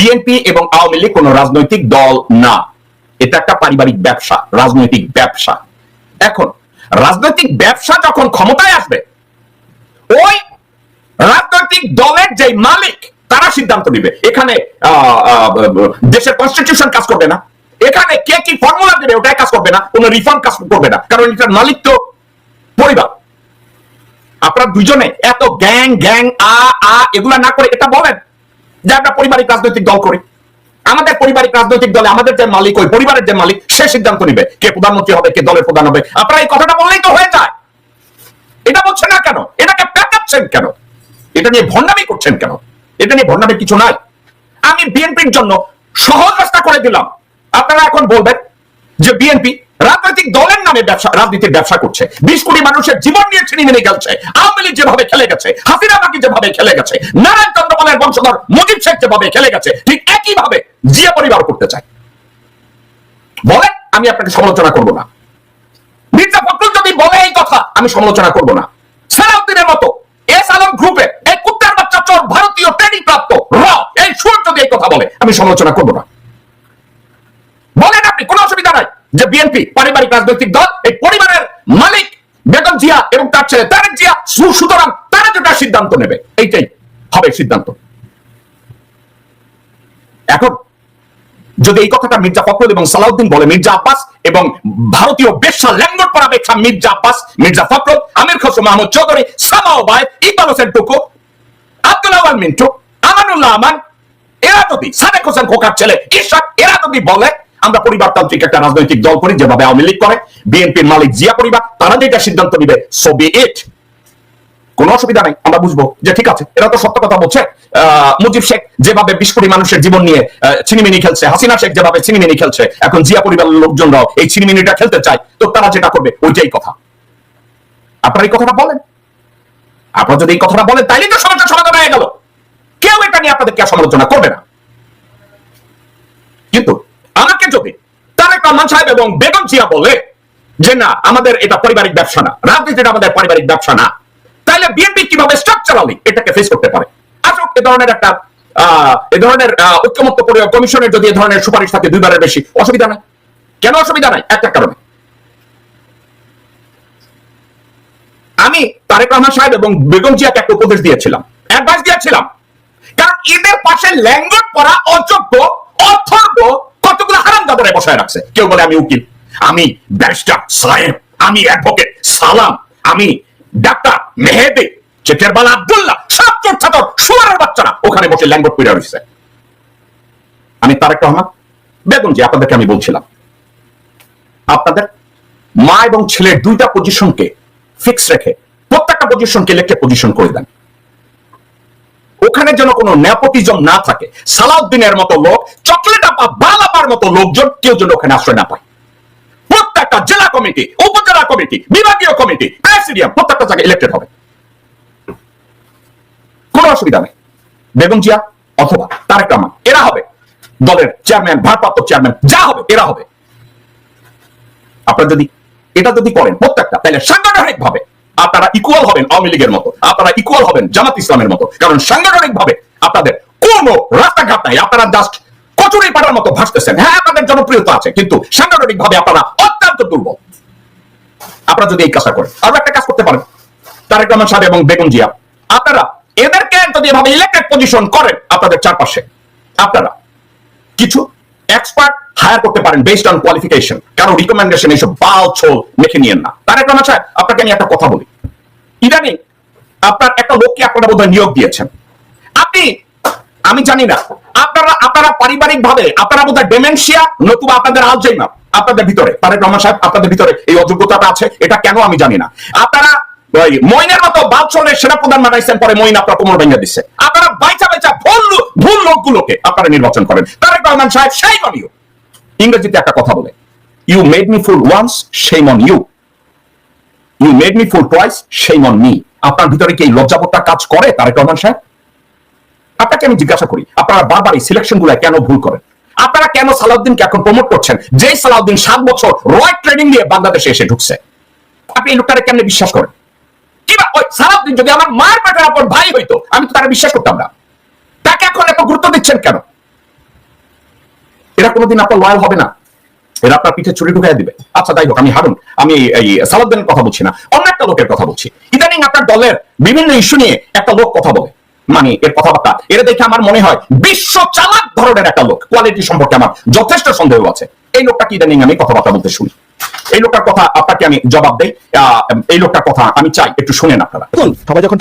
BNP এবং আওয়ামী লীগ কোন রাজনৈতিক দল না, এটা একটা পারিবারিক ব্যবসা, রাজনৈতিক ব্যবসা। এখন রাজনৈতিক ব্যবসা যখন ক্ষমতায় আসবে, ওই রাজনৈতিক দলের যে মালিক তারা সিদ্ধান্ত নিবে। এখানে দেশের কনস্টিটিউশন কাজ করবে না, এখানে কে কি ফর্মুলা দেবে ওটাই কাজ করবে না, কোন রিফর্ম কাজ করবে না, কারণ এটার মালিক তো পরিবার। আপনারা দুজনে এত গ্যাং গ্যাং এগুলা না করে এটা বলেন যে আমরা পারিবারিক রাজনৈতিক দল করি। আমাদের পারিবারিক রাজনৈতিক দলে আমাদের যে মালিক, ওই পরিবারের যে মালিক, সে সিদ্ধান্ত নিবে কে প্রধানমন্ত্রী হবে, কে দলের প্রধান হবে। আপনারা এই কথাটা বললেই তো হয়ে যায়। এটা বলছেন না কেন? এটাকে পেঁচাচ্ছেন কেন? এটা নিয়ে ভণ্ডামি করছেন কেন? এটা নিয়ে ভণ্ডামির কিছু নাই। আমি বিএনপির জন্য সহজ রাস্তা করে দিলাম। আপনারা এখন বলবেন যে বিএনপি রাজনৈতিক দলের নামে ব্যবসা, রাজনীতির ব্যবসা করছে, 20 কোটি মানুষের জীবন নিয়ে ছিনিমিনি খেলছে। আওয়ামী লীগ যেভাবে খেলে গেছে, হাসিনা বাকি যেভাবে খেলে গেছে, নারায়ণ চন্দ্রপালের বংশধর মুজিব শেখ যেভাবে খেলে গেছে, ঠিক একই ভাবে জিয়া পরিবার করতে চায়। বলেন, আমি আপনাকে সমালোচনা করব না। মির্জা ফখরুল যদি বলে এই কথা, আমি সমালোচনা করব না। সালাউদ্দিনের মতো এস আলম গ্রুপের এই কুত্তার বাচ্চা চোর, ভারতীয় ট্রেনিং প্রাপ্ত এই সুর যদি এই কথা বলে, আমি সমালোচনা করব না। বলেন আপনি, কোনো অসুবিধা নাই যে বিএনপি পারিবারিক রাজনৈতিক দল, এই পরিবারের মালিক বেগম জিয়া এবং তার ছেলে তারেক জিয়া, সুতরাং তারা যেটা সিদ্ধান্ত নেবে এইটাই হবে সিদ্ধান্ত। এখন যদি এই কথাটা মির্জা ফখরুল এবং সালাউদ্দিন বলে, মির্জা আব্বাস এবং ভারতীয় বেশ্যা ল্যাঙ্গট পরা বেশ্যা মির্জা আব্বাস, মির্জা ফখরুল, আমির খসরু মাহমুদ চৌধুরী, সামাও বায়, ইকবাল হোসেন টুকু, আব্দুল আওয়াল মিন্টু, আমানুল্লাহ আমান, এরা যদি, সাদেক হোসেন খোকার ছেলে ইশাক, এরা যদি বলে আমরা পরিবারতান্ত্রিক একটা রাজনৈতিক দল করি যেভাবে আওয়ামী লীগ করে, বিএনপির মালিক জিয়া পরিবার, তারা যেটা সিদ্ধান্ত নিবে, সো বি ইট। কোনো অসুবিধা নাই, আমরা বুঝবো যে ঠিক আছে, এরা তো সত্য কথা বলছে। মুজিব শেখ যেভাবে 20 কোটি মানুষের জীবন নিয়ে ছিনিমিনি খেলছে, হাসিনা শেখ যেভাবে ছিনিমিনি খেলছে, এখন জিয়া পরিবারের লোকজনরাও এই ছিনিমিনিটা খেলতে চায়, তো তারা যেটা করবে ওইটাই কথা। আপনারা এই কথাটা বলেন। আপনারা যদি এই কথাটা বলেন, তাইলেই তো সমস্যার সমাধান হয়ে গেল। কেউ এটা নিয়ে আপনাদেরকে সমালোচনা করবে না। কিন্তু আমাকে যদি তারেক রহমান সাহেব এবং বেগম জিয়া বলে যে না, আমাদের এটা পারিবারিক ব্যবসা না, রাজনীতিটা আমাদের পারিবারিক ব্যবসা না, তাহলে বিএনপি কিভাবে স্ট্রাকচারালি এটাকে ফেস করতে পারে? আসুক, এ ধরনের একটা ঐক্যমত্য কমিশনের যদি এ ধরনের সুপারিশ থাকে 2 বারের বেশি, অসুবিধা নাই। কেন অসুবিধা নাই? একটা কারণে, আমি তারেক রহমান সাহেব এবং বেগম জিয়াকে একটা উপদেশ দিয়েছিলাম, অ্যাডভাইস দিয়েছিলাম, কারণ এদের পাশে ল্যাঙ্গট পরা অযোগ্য অথর্ব কতগুলো হারামজাদারে বসায় রাখছে। কেউ বলে আমি উকিল, আমি ব্যারিস্টার সাহেব, আমি অ্যাডভোকেট সালাম, আমি ডাক্তার মেহেদি, চেটেরবাল আব্দুল্লাহ, সব চোর ছাতর সুয়ারের বাচ্চারা ওখানে বসে ল্যাঙ্গট পড়ে রয়েছে। আমি তারেক রহমান, বেগম জি, আপনাদেরকে আমি বলছিলাম, আপনাদের মা এবং ছেলের 2টা পজিশনকে ফিক্স রেখে প্রত্যেকটা পজিশনকে ইলেক্টেড পজিশন করে দেন। ওখানে যেন কোনো নেপোটিজম না থাকে। সালাউদ্দিনের মতো লোক, চকলেট আপা বালাপার মতো লোকজন কেউ যেন ওখানে আশ্রয় না পায়। প্রত্যেকটা জেলা কমিটি, উপজেলা কমিটি, বিভাগীয় কমিটি, প্রেসিডিয়াম, প্রত্যেকটা জায়গায় ইলেক্টেড হবে, কোনো অসুবিধা নেই। বেগম জিয়া অথবা তারেক রহমান এরা হবে দলের চেয়ারম্যান, ভারপ্রাপ্ত চেয়ারম্যান, যা হবে এরা হবে। আপনারা যদি এটা যদি করেন প্রত্যেকটা, তাহলে সাংগঠনিক ভাবে আপনারা ইকুয়াল হবেন আওয়ামী লীগের মতো, আপনারা ইকুয়াল হবেন জামাত ইসলামের মতো, কারণ সাংগঠনিক ভাবে আপনাদের কোনো রাস্তাঘাট নাই। আপনারা জাস্ট কচুরি পাড়ার মতো ভাসতেছেন। হ্যাঁ, আপনাদের জনপ্রিয়তা আছে, কিন্তু সাংগঠনিক ভাবে আপনারা অত্যন্ত দুর্বল। আপনারা যদি এই কাজটা করেন, আরো একটা কাজ করতে পারেন, তারেক রহমান সাহেব এবং বেগম জিয়া, আপনারা এদেরকে যদি এভাবে ইলেক্টেড পজিশন করেন, আপনাদের চারপাশে আপনারা কিছু এক্সপার্ট হায়ার করতে পারেন বেসড অন কোয়ালিফিকেশন, কারণ রিকমেন্ডেশন এইসব বাল ছোল মেখে নিয়েন না। তারেক রহমান সাহেব, আপনাকে আমি একটা কথা বলি, ইদানিং আপনার একটা লোককে আপনারা বোধহয় নিয়োগ দিয়েছেন। আপনি, আমি জানি না, আপনারা পারিবারিক ভাবে আপনারা বোধহয় ডেমেনশিয়া নতুবা আপনাদের আলজাইমার আপনাদের ভিতরে। তারেক রহমান সাহেব, আপনাদের ভিতরে এই অযোগ্যতাটা আছে, এটা কেন আমি জানি না। মইনের মতো বালছলের সেনাপ্রধান বানাইছেন, পরে মইন আপনার কোমর ভেঙে দিচ্ছে। আপনারা বাইচা বাইচা ভুল লোকগুলোকে আপনারা নির্বাচন করেন। তারেক রহমান সাহেব সেই মানিও ইংরেজিতে একটা কথা বলে, you made me fool once, shame on you, you made me fool twice, shame on me. আপনার ভিতরে কি এই লজ্জাবোধটা কাজ করে তারেক রহমান সাহেব? আপনাকে আমি জিজ্ঞাসা করি, আপনারা বারবার এই সিলেকশন গুলো কেন ভুল করেন? আপনারা কেন সালাউদ্দিনকে এখন প্রমোট করছেন, যেই সালাউদ্দিন 7 বছর রয় ট্রেনিং নিয়ে বাংলাদেশে এসে ঢুকছে? আপনি এই লোকটাকে কেমনে বিশ্বাস করেন? কিবা ওই সালাউদ্দিন যদি আমার মায়ের পেটের আপন ভাই হইতো, আমি তো তারা বিশ্বাস করতাম না। তাকে এখন এত গুরুত্ব দিচ্ছেন কেন? কোনোদিন আপনার লয়াল হবে না, এরা আপনার পিঠে ছুরি ঢুকাই দিবে। আচ্ছা যাই হোক, আমি হারুন, আমি এই সালাউদ্দিনের কথা বলছি না, অন্য একটা লোকের কথা বলছি। ইদানিং আপনার দলের বিভিন্ন ইস্যু নিয়ে একটা লোক কথা বলে, মানে এর কথাবার্তা এরা দেখে আমার মনে হয় বিশ্ব চালাক ধরনের একটা লোক, কোয়ালিটি সম্পর্কে আমার যথেষ্ট সন্দেহ আছে। এই লোকটা কি ইদানিং আমি কথাবার্তা বলতে শুনি, এই লোকটার কথা আপনাকে আমি জবাব দেই। এই লোকটার কথা আমি চাই একটু শুনেন আপনারা। সবাই যখন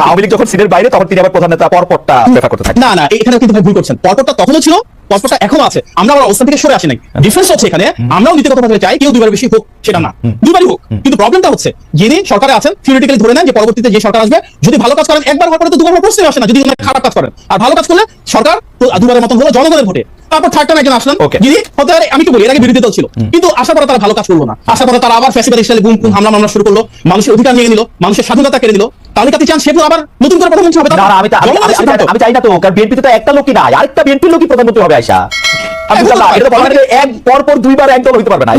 আওয়ামী লীগ যখন সিনের বাইরে, তখন তিনি আবার প্রধান নেতা পরপরটা প্রেফার করতে থাকেন। না এখানে কিন্তু ভাই ভুল করছেন। পরপরটা তখনও ছিল, পরপরটা এখনো আছে। আমরা আমার অবস্থান থেকে সরে আসি নাই। ডিফারেন্স হচ্ছে এখানে আমরাও নীতিগত ভাবে চাই কেউ দুইবার বেশি হোক, সেটা না, দুইবারই হোক। কিন্তু প্রবলেমটা হচ্ছে যিনি সরকারে আছেন থিওরিটিক্যালি ধরে নেন যে পরবর্তীতে যে সরকার আসবে যদি ভালো কাজ করেন একবার হওয়ার পরে তো দুবার প্রশ্নই আসে না। যদি খারাপ কাজ করেন আর ভালো কাজ করলে সরকার দুবারের মতন হলো জনগণের ভোটে, তারপর থার্ড টাইম একজন আসলেন যিনি হতে পারে আমি কি বলি এর আগে বিরোধী দল ছিল, কিন্তু আসার পরে তারা ভালো কাজ করলো না। আসার পরে তারা আবার ফ্যাসিবাদী স্টাইলে গুম হামলা মামলা শুরু করলো, মানুষের অধিকার নিয়ে নিল, মানুষের স্বাধীনতা কেড়ে নিল। তাহলে কি চান সে আবার নতুন করে প্রধানমন্ত্রী হবে? আমি চাই না তো, কারণ বিএনপি তো একটা লোকই নাই, আরেকটা বিএনপির লোকই প্রধানমন্ত্রী হবে আয়শা। এক পর দুইবার একদল হইতে পারবে না।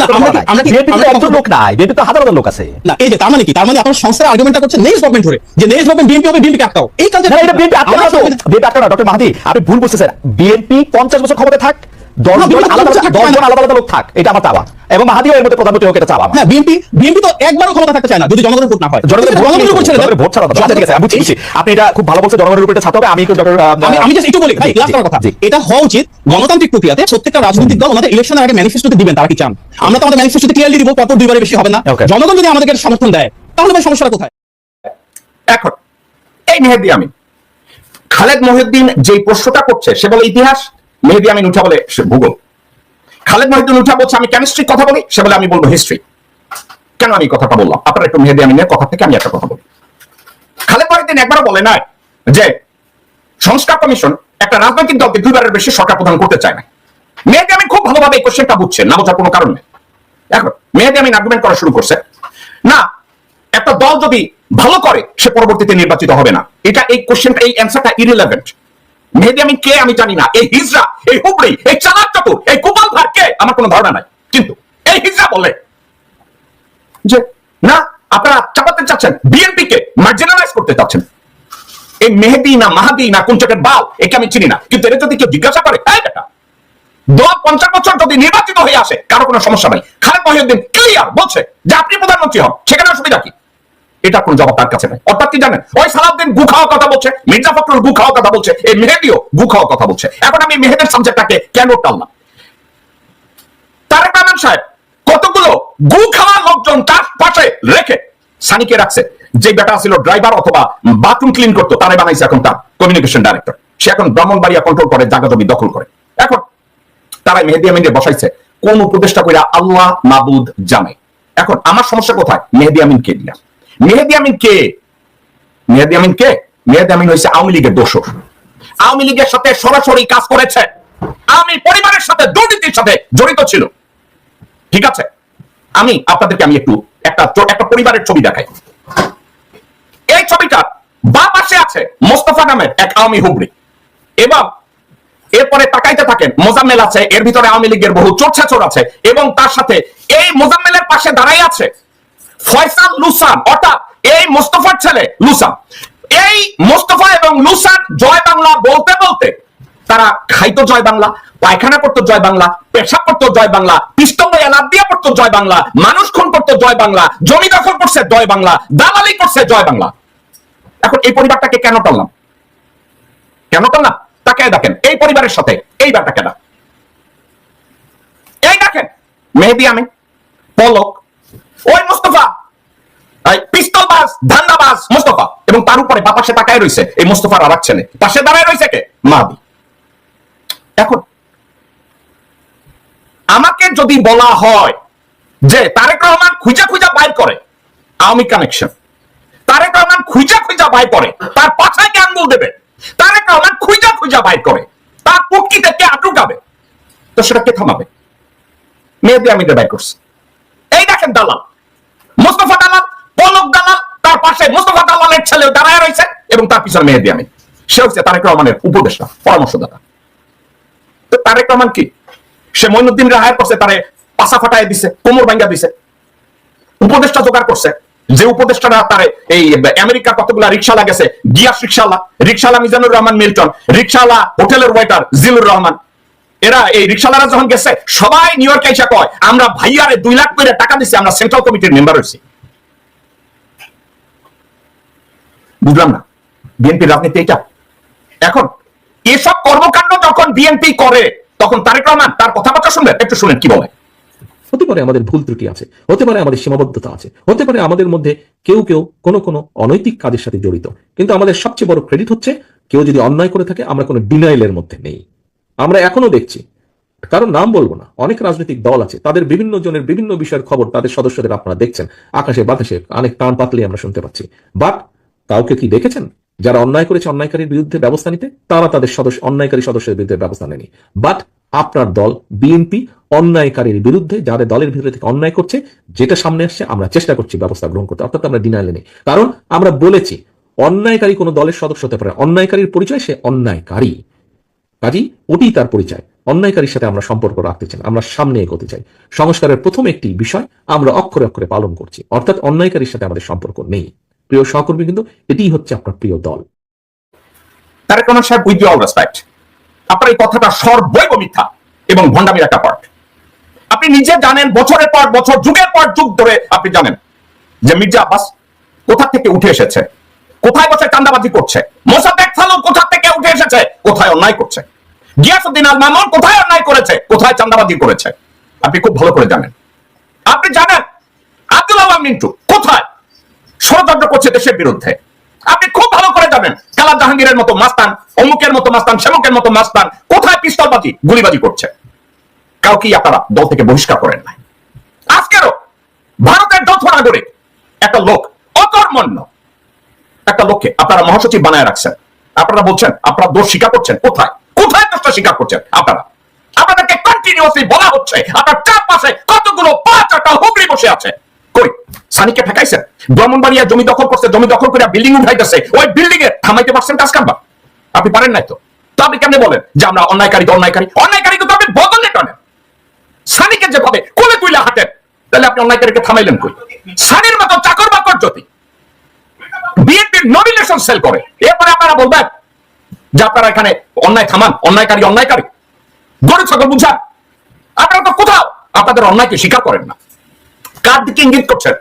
একজন লোক নাই, বিএনপি তো হাজার হাজার লোক আছে। না এই যে তার মানে কি, তার মানে আপনার সংস্থার আর্গুমেন্টটা করছে নেক্সট গভর্নমেন্ট ধরে যে নেক্সট গভর্নমেন্ট বিএনপি হবে, বিএনপি আটকাও। এই কাজে এটা বিএনপি আটকাও না, বিএনপি আটকাও না। ডক্টর মাহাদি আপনি ভুল বুঝতেছেন। বিএনপি 50 বছর ক্ষমতায় থাক, 10 জন আলাদা লোক থাক, এটা আমার চাওয়া, এবং মাহাদিও এর মধ্যে প্রধানমন্ত্রী হোক, এটা চাওয়া। হ্যাঁ বিএনপি তো একবারও ক্ষমতা থাকতে চায় না যদি জনগণের ভোট না হয়। জনগণের উপর ছেড়ে ভোট ছাড়া ঠিক আছে, আমি বুঝছি। আপনি এটা খুব ভালো বলছেন, জনগণের উপর এটা ছাড়তে হবে। আমি জাস্ট একটু বলি ভাই, লাস্ট কথা, এটা হওয়া উচিত গণতান্ত্রিক প্রক্রিয়াতে। প্রত্যেকটা রাজনৈতিক দল ওনাদের ইলেকশনের আগে ম্যানিফেস্টোতে দিবেন তারা কি চান। আমরা তো আমাদের ম্যানিফেস্টোতে ক্লিয়ারলি দিব পরপর দুইবারের বেশি হবে না। জনগণ যদি আমাদেরকে সমর্থন দেয় তাহলে ভাই সমস্যাটা কোথায়? এখন এই মেহেদী আমিন, খালেদ মহিউদ্দিন যে প্রশ্নটা করছে সে বলে ইতিহাস, মেহেদী আমিন উঠা বলে ভূগোল। খালেদ মহিউদ্দিন উঠা বলছে আমি কেমিস্ট্রি কথা বলি, সে বলে আমি বলবো হিস্ট্রি। কেন আমি কথাটা বললাম? আপনারা একটু মেহেদী আমিনের কথা থেকে আমি একটা কথা বলি। খালেদ মহিউদ্দিন একবারও বলে নাই যে সংস্কার কমিশন একটা রাজনৈতিক দলকে দুইবারের বেশি সরকার প্রদান করতে চায় না। মেহেদী আমিন খুব ভালোভাবে এই কোশ্চেনটা বুঝছেন, না বোঝার কোনো কারণ নেই। এখন মেহেদী আমিন আর্গুমেন্ট করা শুরু করছে, না একটা দল যদি ভালো করে সে পরবর্তীতে নির্বাচিত হবে না। এটা এই কোশ্চেনটা, এই অ্যান্সারটা ইরিলেভেন্ট। মেহেদী আমিন কে আমি জানি না, এই হিজড়া, এই হুবড়ি, এই চালাক চতুর, এই কুপাল ভার কে আমার কোনো ধারণা নাই, কিন্তু এই হিজড়া বলে যে না আপনারা চাপাতে চাচ্ছেন, বিএনপি কে মার্জিনালাইজ করতে চাচ্ছেন। এই মেহেদী না মাহাদি না কোন চোখের বাল, একে আমি চিনি না, কিন্তু এটা যদি কেউ জিজ্ঞাসা করে এই বেটা 50 বছর যদি নির্বাচিত হয়ে আসে কারো কোনো সমস্যা নাই। খালেদ মহিউদ্দিন ক্লিয়ার বলছে যে আপনি প্রধানমন্ত্রী হন, সেখানে অসুবিধা কি? এটা কোন জবাব তার কাছে নাই। অর্থাৎ কি জানেন, ওই সালাউদ্দিন গু খাওয়ার কথা বলছে, মির্জা ফখরুল গু খাওয়ার কথা বলছে, এই মেহেদিও গু খাওয়ার কথা বলছে। এখন আমি মেহেদের সাবজেক্টটাকে কেন টানলাম? তারেক রহমান সাহেব কতগুলো গু খাওয়ার লোকজন তার পাশে রেখে সানিকে রাখছে। যে বেটা ছিল ড্রাইভার অথবা বাথরুম ক্লিন করতো, তারে বানাইছে এখন তার কমিউনিকেশন ডাইরেক্টর। সে এখন ব্রাহ্মণবাড়িয়া কন্ট্রোল করে, জায়গা জমি দখল করে। এখন তারা মেহেদী আমিনকে বসাইছে কোন উপদেষ্টা কইরা আল্লাহ মাবুদ জানে। এখন আমার সমস্যা কোথায়? মেহেদী আমিন কে দিয়া, মেহেদী আমিন কে? মেহেদী আমিন কে? মেহেদী আমিন হইছে আওয়ামী লীগের দোসর, আওয়ামী লীগের সাথে সরাসরি কাজ করেছে, আমি পরিবারের সাথে দুর্নীতির সাথে জড়িত ছিল। ঠিক আছে, আমি আপনাদেরকে আমি একটু একটা পরিবারের ছবি দেখাই। এই ছবিটা বাঁ পাশে আছে মোস্তফা নামের এক আওয়ামী হুবড়ি, এবং এরপরে তাকাইতে থাকেন মোজাম্মেল আছে, এর ভিতরে আওয়ামী লীগের বহু চোরছাচোর আছে, এবং তার সাথে এই মোজাম্মেলের পাশে দাঁড়াই আছে ফয়সাল লুসান, অর্থাৎ এই মোস্তফার ছেলে লুসান। এই মোস্তফা এবং লুসান জয় বাংলা বলতে বলতে তারা খাইতো জয় বাংলা, পায়খানা করতো জয় বাংলা, পেশাব করতো জয় বাংলা, পিস্তল এলাপ দিয়ে পড়তো জয় বাংলা, মানুষ খুন করতো জয় বাংলা, জমি দখল করছে জয় বাংলা, দালালি করছে জয় বাংলা। এখন এই পরিবারটাকে কেন টানলাম? কেন টানলাম? তাকে দেখেন এই পরিবারের সাথে এই ব্যাপারটা কেন, এই দেখেন মেহেদী আমিন, পলক, ওই মোস্তফা, পিস্তলবাজ ধান্দাবাজ মোস্তফা, এবং তার উপরে বাপাসে তাকায় রয়েছে এই মোস্তফার আর এক ছেলে, পাশে দাঁড়ায় রয়েছে কে? মাহাদি। এখন আমাকে যদি বলা হয় যে তারেক রহমান খুঁজা খুঁজা বাইর করে আওয়ামী কানেকশন, তারেক রহমান খুঁজা খুঁজা বাইর করে তার পাছায় কে আঙ্গুল দেবে, তারেক রহমান খুঁজা খুঁজা বাইর করে তার পুটকিতে কে আটকাবে, তো সেটা কে থামাবে? মেহেদী আমিন বাইর করছে। এই দেখেন দালাল, মোস্তফা দালাল, পলক দালাল, তার পাশে মোস্তফা দালালের ছেলে দাঁড়ায় রয়েছে, এবং তার পিছনে মেহেদী আমিন। সে হচ্ছে তারেক রহমানের উপদেষ্টা, পরামর্শদাতা। তো তারেক রহমান কি সে মঈনুদ্দিন হায়ার করছে, তারে পাশা ফাটায় দিছে, কোমর ভাঙ্গা দিছে, উপদেষ্টা জোগাড় করছে। যে উপদেষ্টারা তারে এই আমেরিকা কতগুলা রিক্সাওয়ালা গেছে, গিয়াস রিক্সাওয়ালা, রিক্সাওয়ালা মিজানুর রহমান মিল্টন, রিক্সাওয়ালা হোটেলের ওয়েটার জিলুর রহমান, এরা এই রিকশাওয়ালারা যখন গেছে সবাই নিউ ইয়র্কে এসে কয় আমরা ভাইয়ারে 2 লাখ করে টাকা দিচ্ছি, আমরা সেন্ট্রাল কমিটির মেম্বার হয়েছি। বুঝলাম না বিএনপির রাজনীতি এটা। এখন এসব কর্মকাণ্ড যখন বিএনপি করে তখন তারেক রহমান তার কথাবার্তা শুনবেন, একটু শুনেন কি বলে। হতে পারে আমাদের ভুল ত্রুটি আছে, হতে পারে আমাদের সীমাবদ্ধতা আছে, হতে পারে আমাদের মধ্যে কেউ কেউ কোনো অনৈতিক কাজের সাথে জড়িত, কিন্তু আমাদের সবচেয়ে বড় ক্রেডিট হচ্ছে কেউ যদি অন্যায় করে থাকে আমরা কোনো ডিনাইলের মধ্যে নেই। আমরা এখনো দেখছি, কারণ নাম বলবো না, অনেক রাজনৈতিক দল আছে, তাদের বিভিন্ন জনের বিভিন্ন বিষয়ের খবর তাদের সদস্যদের আপনারা দেখছেন আকাশে বাতাসে অনেক টান পাতলে আমরা শুনতে পাচ্ছি। বাট কাউকে কি দেখেছেন যারা অন্যায় করেছে অন্যায়কারীর বিরুদ্ধে ব্যবস্থা নিতে? তারা তাদের অন্যায়কারী সদস্যের বিরুদ্ধে ব্যবস্থা নেয়নি। বাট আপনার দল বিএনপি অন্যায়কারীর বিরুদ্ধে, যাদের দলের ভিতরে থেকে অন্যায় করছে, যেটা সামনে আসছে আমরা চেষ্টা করছি ব্যবস্থা গ্রহণ করতে, অর্থাৎ আমরা ডিনাইলে নেই। কারণ আমরা বলেছি অন্যায়কারী কোনো দলের সদস্য হতে পারে, অন্যায়কারীর পরিচয় সে অন্যায়কারী, কাজী ওটি তার পরিচয়। অন্যায়কারীর সাথে আমরা সম্পর্ক রাখতে চাই, আমরা সামনে এগোতে চাই। সংস্কারের প্রথম একটি বিষয় আমরা অক্ষরে অক্ষরে পালন করছি, অর্থাৎ অন্যায়কারীর সাথে আমাদের সম্পর্ক নেই। প্রিয় সহকর্মী, কিন্তু এটিই হচ্ছে আপনার প্রিয় দল। তারেক রহমান সাহেব, উইথ অল রেসপেক্ট, আপনার এই কথাটা সর্বৈব মিথ্যা এবং ভণ্ডামির একটা পার্ট। আপনি নিজে জানেন, বছরের পর বছর, যুগের পর যুগ ধরে আপনি জানেন যে মির্জা আব্বাস কোথা থেকে উঠে এসেছে, কোথায় বসে চাঁদাবাজি করছে, মোসাদ্দেক ফালু কোথা থেকে উঠে এসেছে, কোথায় অন্যায় করছে, গিয়াসউদ্দিন আল মামুন কোথায় অন্যায় করেছে, কোথায় চাঁদাবাজি করেছে, আপনি খুব ভালো করে জানেন। আপনি জানেন আব্দুল আওয়াল মিন্টু কোথায় ষড়যন্ত্র করছে দেশের বিরুদ্ধে, আপনি খুব ভালো করে জানেন। কালা জাহাঙ্গীরের মতো মাস্তান, অমুকের মতো মাস্তান, সেমুকের মতো মাস্তান কোথায় পিস্তলবাজি গুলিবাজি করছে। কাউকেই আপনারা দল থেকে বহিষ্কার করেন নাই। আজকেরও ভারতের যৌথ নাগরিক একটা লোক, অকর্মণ্য একটা লোককে আপনারা মহাসচিব বানায় রাখছেন। আপনারা বলছেন আপনারা দোষ স্বীকার করছেন, কোথায় কোথায় দোষটা স্বীকার করছেন আপনারা? আপনাদেরকে কন্টিনিউয়াসলি বলা হচ্ছে আপনার চারপাশে কতগুলো পাঁচটা হুগলি বসে আছে। কই সানিকে ঠেকাইছেন? ব্রাহ্মণবাড়িয়া জমি দখল করছে, জমি দখল করে বিল্ডিং উঠাইতেছে, ওই বিল্ডিং এ থামাইতে পারছেন কাজ কারবার? আপনি পারেন নাই তো। তো আপনি কেমনে বলেন যে আমরা অন্যায়কারী? অন্যায়কারী তো আপনি বদলে টানেন। সানিকে যেভাবে কোলে তুইলা হাঁটেন, তাহলে আপনি অন্যায়কারীকে থামাইলেন কই? সানির মতো চাকর বাকর যদি বিএনপির নমিনেশন সেল করে, এরপরে আপনারা বলবেন যে আপনারা এখানে অন্যায় থামান, অন্যায়কারী গরু ছাগল বুঝান। আপনারা তো কোথাও আপনাদের অন্যায়কে স্বীকার করেন না। কার দিকে ইঙ্গিত করছেন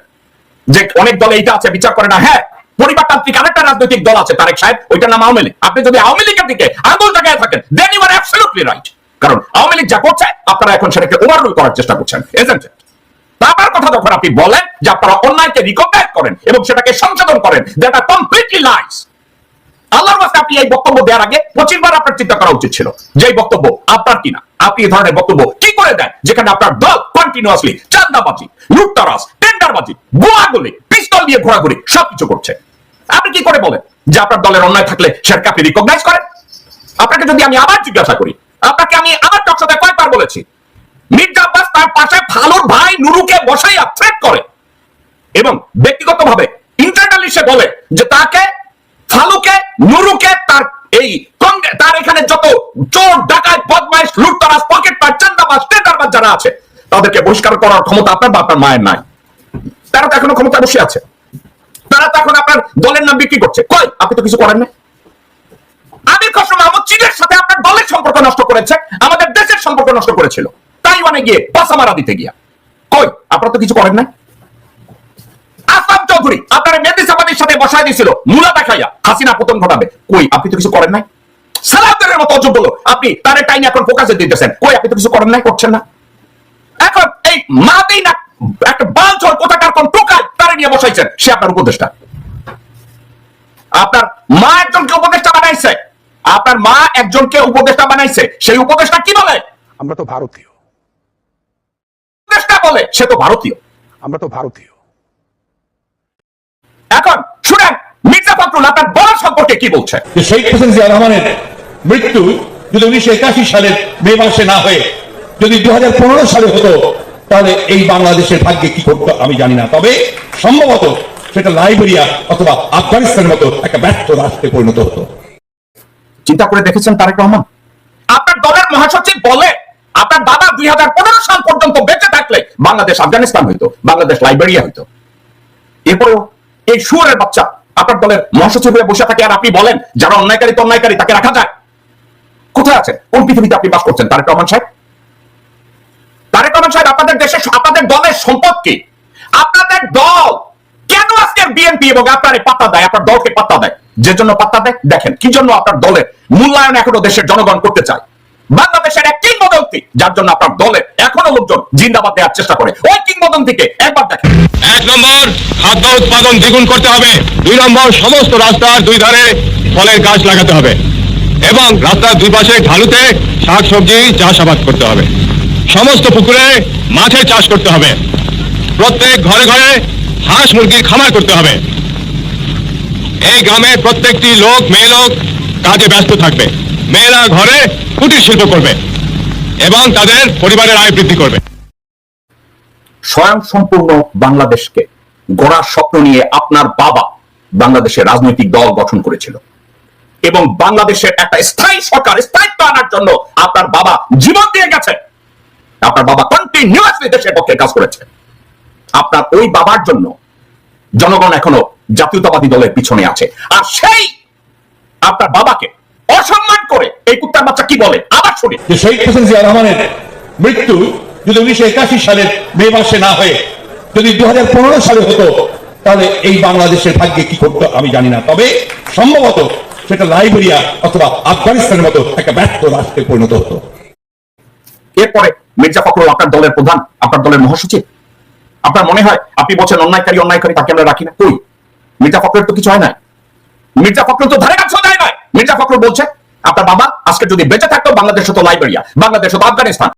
যে অনেক দলে এইটা আছে, বিচার করে না? হ্যাঁ, পরিবারতান্ত্রিক আরেকটা রাজনৈতিক দল আছে তারেক সাহেব, ওইটার নাম আওয়ামী লীগ। আপনি যদি আওয়ামী লীগের দিকে আঙুল তাকায় থাকেন, then you are absolutely right. কারণ আওয়ামী লীগ যা করছে আপনারা এখন সেটাকে ওভাররুল করার চেষ্টা করছেন, এজেন্ট। তারপর কথা যখন আপনি বলেন যে আপনারা অন্যায়কে রিকগনাইজ করেন এবং সেটাকে সংশোধন করেন, দ্যাট আর কমপ্লিটলি লাইস। আল্লাহর ওয়াস্তে আপনি এই বক্তব্য দেওয়ার আগে 25 বার আপনার চিন্তা করা উচিত ছিল যে এই বক্তব্য আপনার কিনা। আপনি এই ধরনের বক্তব্য কি করে দেন যেখানে আপনার দল কন্টিনিউয়াসলি চাঁদাবাজি, লুটতরাজ, টেন্ডারবাজি, গোলাগুলি, পিস্তল দিয়ে ঘোরাঘুরি সবকিছু করছে? আপনি কি করে বলেন যে আপনার দলের অন্যায় থাকলে সেটাকে আপনি রিকগনাইজ করেন? আপনাকে যদি আমি আবার জিজ্ঞাসা করি, আপনাকে আমি আমার টকশোতে কয়েকবার বলেছি মির্জা আব্বাস তার পাশে ফালুর ভাই নুরুকে বসাইয়া থ্রেট করে এবং ব্যক্তিগতভাবে ইন্টারনালি সে বলে যে তাকে, ফালুকে, নুরুকে, তার এখানে যত চোর, ডাকাত, বদমাইশ, লুটতরাজ, পকেটমার, চাঁদাবাজ, টেন্ডারবাজ যারা আছে তাদেরকে বহিষ্কার করার ক্ষমতা আপনার বা আপনার মায়ের নাই। তারা তো এখনো ক্ষমতা বসে আছে, তারা তো এখন আপনার দলের নাম বিক্রি করছে। কই আপনি তো কিছু করেন না। আমির খসরু মাহমুদ চীনের সাথে আপনার দলের সম্পর্ক নষ্ট করেছে, আমাদের দেশের সম্পর্ক নষ্ট করেছিল তাইওয়ানে গিয়ে পাসা মারা দিতে গিয়া। কই আপনারা তো কিছু করেন না। আসলাম চৌধুরী আপনার মেহেদী সাবাদের সাথে বসায় দিয়েছিল মুলা দেখাইয়া হাসিনা পতন ঘটাবে। কই আপনি তো কিছু করেন নাই। সালাউদ্দিনের মতো অযোগ্য লোক আপনি তার টাইম এখন ফোকাসে দিতেছেন। কই আপনি তো কিছু করেন নাই, করছেন না। এখন এই মাতেই না একটা বালচর কোথাকার কোন টোকায় তারে নিয়ে বসাইছেন, সে আপনার উপদেষ্টা। আপনার মা একজনকে উপদেষ্টা বানাইছে, আপনার মা একজনকে উপদেষ্টা বানাইছে। সেই উপদেষ্টা কি বলে? আমরা তো ভারতীয়। উপদেষ্টা বলে সে তো ভারতীয়। আমরা তো ভারতীয়। এখন শুনেন মির্জা ফখরুল আপনার বড় সম্পর্কে কি বলছে। শেখ হাসিনা জিয়া রহমানের মৃত্যু যদি 1981 সালের মে মাসে না হয়ে যদি 2015 সালে হতো, তাহলে এই বাংলাদেশের ভাগ্যে কি করতো আমি জানি না। তবে সম্ভবত সেটা লাইবেরিয়া অথবা আফগানিস্তানের মতো একটা ব্যর্থ রাষ্ট্রে পরিণত হতো। চিন্তা করে দেখেছেন তারেক রহমান? আপনার দলের মহাসচিব বলে আপনার দাদা 2015 সাল পর্যন্ত বেঁচে থাকলে বাংলাদেশ আফগানিস্তান হইতো, বাংলাদেশ লাইবেরিয়া হইতো। এরপরেও এই শুয়োরের বাচ্চা আপনার দলের মহাসচিব হয়ে বসে থাকে আর আপনি বলেন যারা অন্যায়কারী তাকে রাখা যায়। কোথায় আছে? কোন পৃথিবীতে আপনি বাস করছেন তারেক রহমান সাহেব? তারেক রহমান সাহেব, আপনাদের দেশে আপনাদের দলের সম্পদ কি? আপনাদের দল কেন আজকে বিএনপি এবং আপনার পাত্তা দেয়, আপনার দলকে পাত্তা দেয়? যে জন্য পাত্তা দেয়, দেখেন কি জন্য আপনার দলের মূল্যায়ন এখনো দেশের জনগণ করতে চায়। বাংলাদেশের এক কিংবদন্তি যার জন্য আপনার দলের এখনো লোকজন জিন্দাবাদ দেওয়ার চেষ্টা করে, ওই কিংবদন্তিকে একবার দেখেন। 1 নম্বর, খাদ্য উৎপাদন দ্বিগুণ করতে হবে। 2 নম্বর, সমস্ত রাস্তার দুই ধারে ফলের গাছ লাগাতে হবে এবং রাস্তার দুই পাশে ঢালুতে শাকসবজি চাষাবাদ করতে হবে। সমস্ত পুকুরে মাছের চাষ করতে হবে। প্রত্যেক ঘরে ঘরে হাঁস মুরগির খামার করতে হবে। এই গ্রামের প্রত্যেকটি লোক, মেয়ে লোক কাজে ব্যস্ত থাকবে। মেয়েরা ঘরে কুটির শিল্প করবে এবং তাদের পরিবারের আয় বৃদ্ধি করবে। স্বয়ং সম্পূর্ণ বাংলাদেশকে গড়ার স্বপ্ন নিয়ে আপনার বাবা বাংলাদেশের রাজনৈতিক দল গঠন করেছিল এবং বাংলাদেশের একটা স্থায়ী সরকার স্থায়িত্ব আনার জন্য আপনার বাবা জীবন দিয়ে গেছে। আপনার বাবা কন্টিনিউয়াসলি দেশের পক্ষে কাজ করেছে। আপনার ওই বাবার জন্য জনগণ এখনো জাতীয়তাবাদী দলের পিছনে আছে। আর সেই আপনার বাবাকে অসম্মান করে এই কুত্তার বাচ্চা কি বলে আবার শুনি। যে শহীদ হোসেন জিয়া রহমানের মৃত্যু যদি 1981 সালের মে মাসে না হয়ে যদি 2015 সালে হতো, তাহলে এই বাংলাদেশের ভাগ্যে কি করতো আমি জানি না। তবে সম্ভবত সেটা লাইবেরিয়া অথবা আফগানিস্তানের মতো একটা ব্যর্থ রাষ্ট্রে পরিণত হতো। এরপরে মির্জা ফখরুল আপনার দলের প্রধান, আপনার দলের মহাসচিব। আপনার মনে হয় আপনি বলছেন অন্যায়কারী তাকে আমরা রাখি না? কই, মির্জা ফখরুলের তো কিছু হয় না। মির্জা ফখরুল তো ধারে কাছেও যায় না। মির্জা ফখরুল বলছে আপনার বাবা আজকে যদি বেঁচে থাকতো বাংলাদেশ হতো লাইবেরিয়া, বাংলাদেশ হতো আফগানিস্তান।